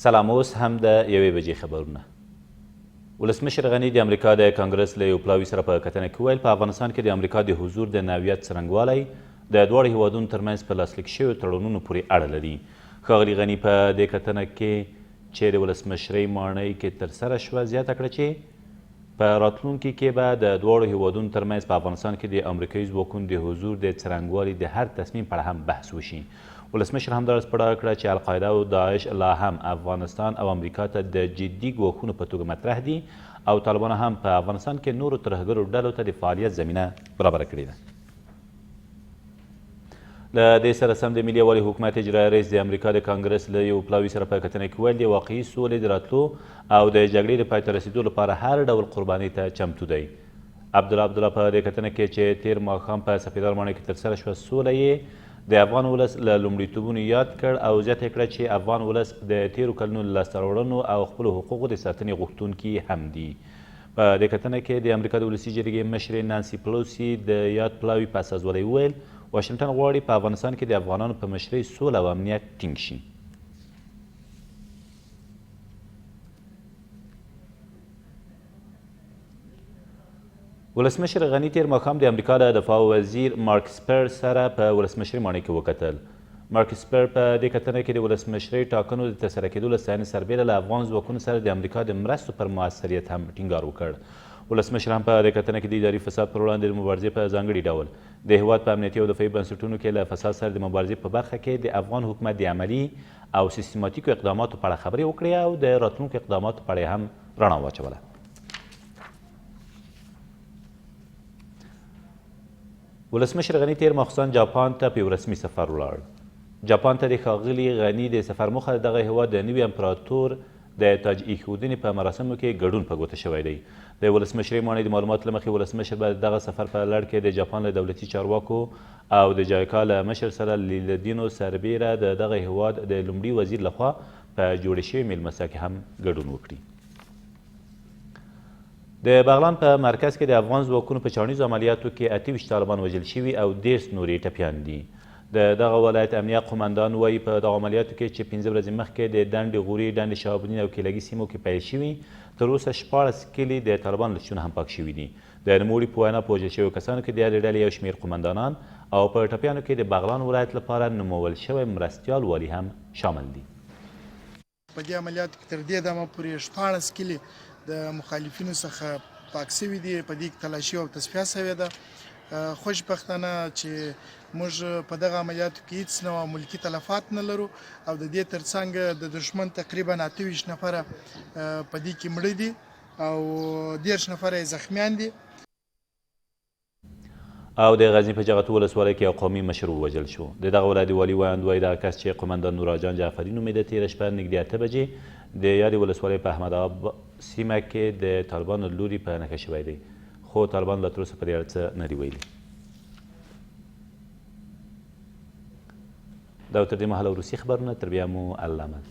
سلام، اوس هم د یوې بجې خبرونه. ولسمشر غني د امریکا د کانګرس له یو پلاوي سره په کتنه کې ویل په افغانستان کې د امریکا د حضور د نوعیت څرنګوالی د دواړو هیوادونو ترمنځ په لاسلیک شویو تړونونو پورې اړه لري. ښاغلي غني په دې کتنه کې چې د ولسمشرۍ ماڼۍ کې ترسره شوه زیاته کړه چې په راتلونکي کې به د دواړو هیوادونو ترمنځ په افغانستان کې د امریکایي ځواکونو د حضور د څرنګوالي د هر تصمیم په اړه هم بحث وشي. ولسمشر همدارس په ډاګه کړه چې القاعده او داعش لا هم افغانستان او امریکا ته د جدي ګواښونو په توګه مطرح دي او طالبانو هم په افغانستان کې نورو ترهګرو ډلو ته د فعالیت زمینه برابره کړې ده. له دې سره سم د ملي یووالي حکومت اجرایي رئیس د امریکا د کانګرس له یو پلاوي سره په کتنه کې ویل د واقعي سولې د راتلو او د جګړې د پای ته رسېدو لپاره هر ډول قربانۍ ته چمتو دی. عبدالله په دې کتنه کې چې تیر ماښام په سفیدار ماڼۍ کې ترسره شوه سوله یې د افغان ولس له لومړیتوبونو یاد کړ او زیاته کړه چې افغان ولس د تیرو کلونو له لاسته راوړنو او خپلو حقوقو د ساتنې غوښتونکي هم دي. په دې کتنه کې د امریکا د ولسي جرګې مشرې نانسي پلوسي د یاد پلاوي په اساسوالۍ وویل واشنګټن غواړي په افغانستان کې د افغانانو په مشرۍ سوله او امنیت ټینګ شي. ولسمشر غني تیر ماښام د امریکا د دفاع وزیر مارک اسپر سره په ولسمشرۍ ماڼۍ کې وکتل. مارک اسپر په دې کتنه کې د ولسمشرۍ ټاکنو د ترسره کېدو له ستاینې سربیره له افغان ځواکونو سره د امریکا د مرستو پر موثریت هم ټینګار وکړ. ولسمشر هم په دې کتنه کې د اداري فساد پر وړاندې د مبارزې په ځانګړي ډول د هیواد په امنیتي او دفاعي بنسټونو کې له فساد سره د مبارزې په برخه کې د افغان حکومت د عملي او سیستماتیکو اقداماتو په اړه خبرې وکړې او د راتلونکو اقداماتو په اړه هم رڼا واچوله. ولسمشر غني تیر ماخوستن جاپان ته په یو رسمي سفر ولاړ. جاپان ته د ښاغلي غني د سفر موخه دغه هیواد د نوي امپراتور د تاج ایښودنې په مراسمو کې ګډون په ګوته شوی دی. د ولسمشرۍ ماڼۍ د معلوماتو له مخې ولسمشر به دغه سفر په لړ کې د جاپان له دولتي چارواکو او د جایکا له مشر سره لیدنو سربیره د دغه هیواد د لومړي وزیر لخوا په جوړې شوې میلمستیا کې هم ګډون وکړي. د بغلان په مرکز کې د افغان ځواکونو په چاڼیزو عملیاتو کې 28 طالبان وژل شوي او 13 نورې ټپیان دي. د دغه ولایت امنیه قمندان وایي په دغه عملیاتو کې چې 15 ورځې مخکې د دنډې غوري ډنډ شهابالدین او کیلګي سیمو کې پیل شوي تر اوسه 14 کلي د طالبان له شتونه هم پاک شوي دي. د نوموړي په وینا په وژل شویو کسانو کې د هرې ډلې یو شمېر قمندانان او په ټپیانو کې د بغلان ولایت لپاره نومول شوی مرستیال والي هم شامل دي. په دې عملیاتو کې تر دې دمه پورې 14 کلي د مخالفینو څخه پاک شوي دي. په دې کې تلاشي او تصفیه شوې ده. خوشبختانه چې موږ په دغه عملیاتو کې هیڅ نوع ملکي تلفات نه لرو او د دې ترڅنګ د دښمن تقریبا 28 نفره په دې کې مړه دي او 13 نفره یې زخمیان دي. او د غزني په جغتو ولسوالۍ کې یو قومي مشر ووژل شو. د دغه ولایت والي ویاند وایي دغه کس چې قمندان نوراجان جعفري نومېده تېره شپه نږدې 8 بجې د یادې ولسوالۍ په احمد آباد سیمه کې د طالبانو له لوري په نښه شوی دی، خو طالبان لا تر اوسه په دې اړه څه نه دي ویلي. دا تر دې مهاله وروستي خبرونه، تر بیا مو الله امان.